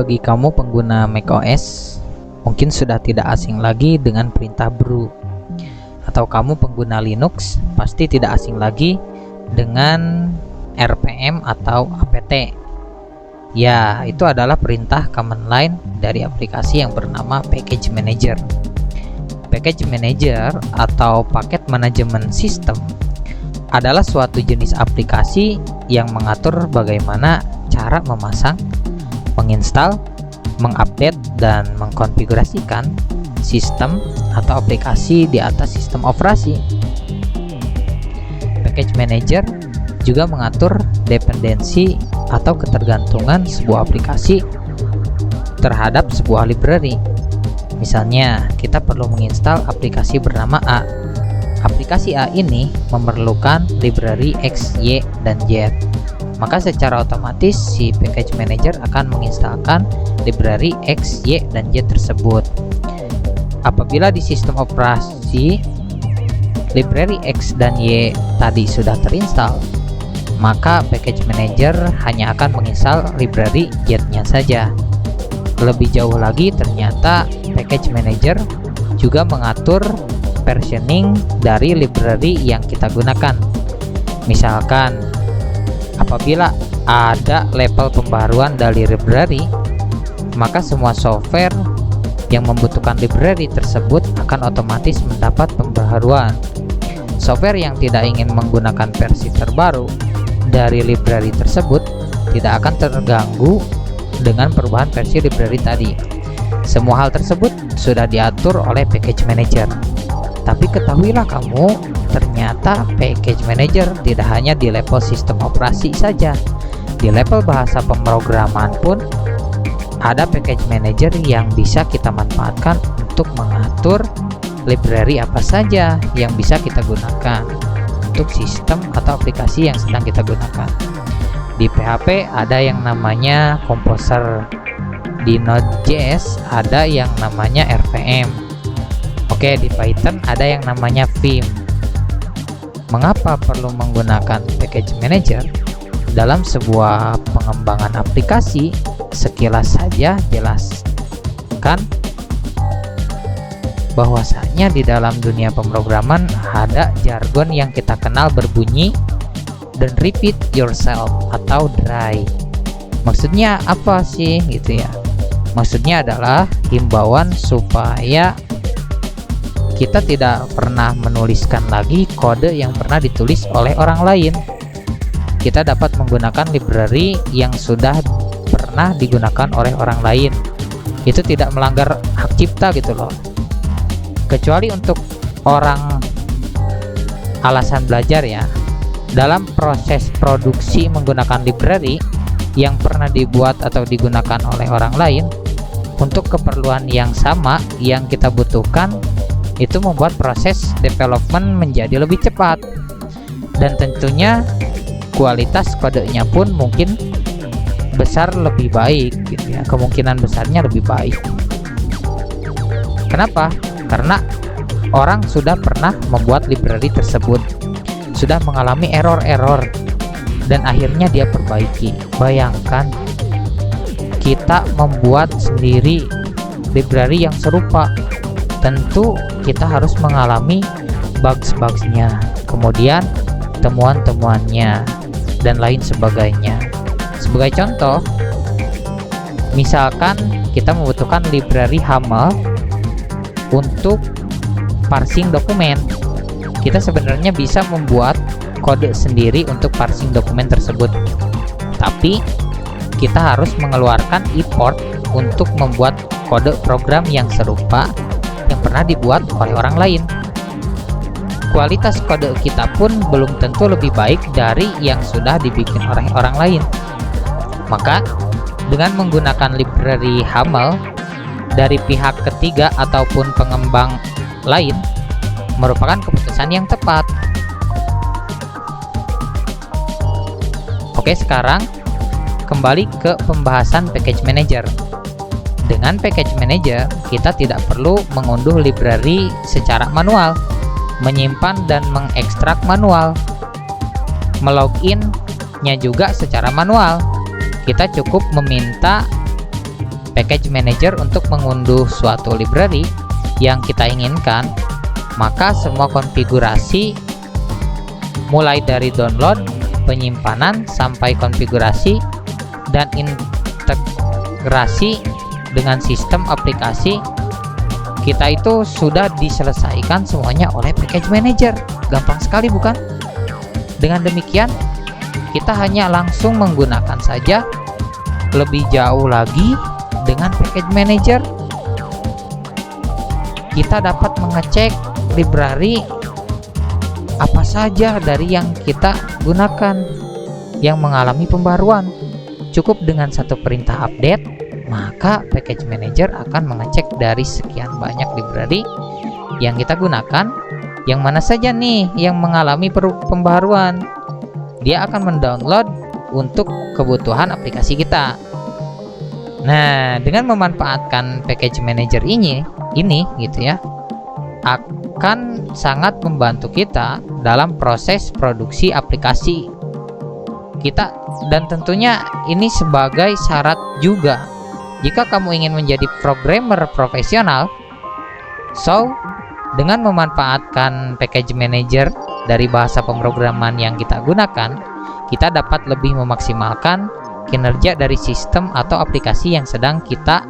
bagi kamu pengguna macOS, mungkin sudah tidak asing lagi dengan perintah brew. Atau kamu pengguna Linux, pasti tidak asing lagi dengan RPM atau apt. Ya, itu adalah perintah command line dari aplikasi yang bernama Package Manager. Package Manager atau paket manajemen sistem adalah suatu jenis aplikasi yang mengatur bagaimana cara memasang, menginstal, mengupdate, dan mengkonfigurasikan sistem atau aplikasi di atas sistem operasi. Package Manager juga mengatur dependensi atau ketergantungan sebuah aplikasi terhadap sebuah library. Misalnya, kita perlu menginstal aplikasi bernama A. Aplikasi A ini memerlukan library X, Y, dan Z. Maka secara otomatis si Package Manager akan menginstalkan library X, Y, dan Z tersebut. Apabila di sistem operasi library X dan Y tadi sudah terinstall, maka Package Manager hanya akan menginstal library Z-nya saja. Lebih jauh lagi, ternyata Package Manager juga mengatur versioning dari library yang kita gunakan. Misalkan, apabila ada level pembaruan dari library, maka semua software yang membutuhkan library tersebut akan otomatis mendapat pembaruan. Software yang tidak ingin menggunakan versi terbaru dari library tersebut tidak akan terganggu dengan perubahan versi library tadi. Semua hal tersebut sudah diatur oleh Package Manager. Tapi ketahuilah kamu, ternyata Package Manager tidak hanya di level sistem operasi saja. Di level bahasa pemrograman pun ada Package Manager yang bisa kita manfaatkan untuk mengatur library apa saja yang bisa kita gunakan untuk sistem atau aplikasi yang sedang kita gunakan. Di PHP ada yang namanya Composer. Di Node.js ada yang namanya RPM. Oke, di Python ada yang namanya Vim. Mengapa perlu menggunakan Package Manager? Dalam sebuah pengembangan aplikasi, sekilas saja jelaskan bahwasanya di dalam dunia pemrograman ada jargon yang kita kenal berbunyi "don't repeat yourself" atau DRY. Maksudnya apa sih gitu ya? Maksudnya adalah himbauan supaya kita tidak pernah menuliskan lagi kode yang pernah ditulis oleh orang lain. Kita dapat menggunakan library yang sudah pernah digunakan oleh orang lain. Itu tidak melanggar hak cipta gitu loh. Kecuali untuk orang alasan belajar ya. Dalam proses produksi menggunakan library yang pernah dibuat atau digunakan oleh orang lain untuk keperluan yang sama yang kita butuhkan, itu membuat proses development menjadi lebih cepat, dan tentunya kualitas kodenya pun mungkin besar lebih baik gitu ya. Kemungkinan besarnya lebih baik. Kenapa? Karena orang sudah pernah membuat library tersebut, sudah mengalami error-error, dan akhirnya dia perbaiki. Bayangkan kita membuat sendiri library yang serupa, tentu kita harus mengalami bugs-bugsnya, kemudian temuan-temuannya, dan lain sebagainya. Sebagai contoh, misalkan kita membutuhkan library HAML untuk parsing dokumen. Kita sebenarnya bisa membuat kode sendiri untuk parsing dokumen tersebut, tapi kita harus mengeluarkan import untuk membuat kode program yang serupa yang pernah dibuat oleh orang lain. Kualitas kode kita pun belum tentu lebih baik dari yang sudah dibikin oleh orang lain. Maka dengan menggunakan library HAML dari pihak ketiga ataupun pengembang lain merupakan keputusan yang tepat. Oke, sekarang kembali ke pembahasan Package Manager. Dengan Package Manager, kita tidak perlu mengunduh library secara manual, menyimpan dan mengekstrak manual, melogin-nya juga secara manual. Kita cukup meminta package manager untuk mengunduh suatu library yang kita inginkan, maka semua konfigurasi mulai dari download, penyimpanan, sampai konfigurasi dan integrasi dengan sistem aplikasi kita itu sudah diselesaikan semuanya oleh package manager. Gampang sekali, bukan? Dengan demikian, kita hanya langsung menggunakan saja. Lebih jauh lagi, dengan package manager kita dapat mengecek library apa saja dari yang kita gunakan yang mengalami pembaruan. Cukup dengan satu perintah update, maka package manager akan mengecek dari sekian banyak library yang kita gunakan, yang mana saja nih yang mengalami pembaruan. Dia akan mendownload untuk kebutuhan aplikasi kita. Nah, dengan memanfaatkan package manager ini gitu ya, akan sangat membantu kita dalam proses produksi aplikasi kita, dan tentunya ini sebagai syarat juga jika kamu ingin menjadi programmer profesional. So, dengan memanfaatkan package manager dari bahasa pemrograman yang kita gunakan, kita dapat lebih memaksimalkan kinerja dari sistem atau aplikasi yang sedang kita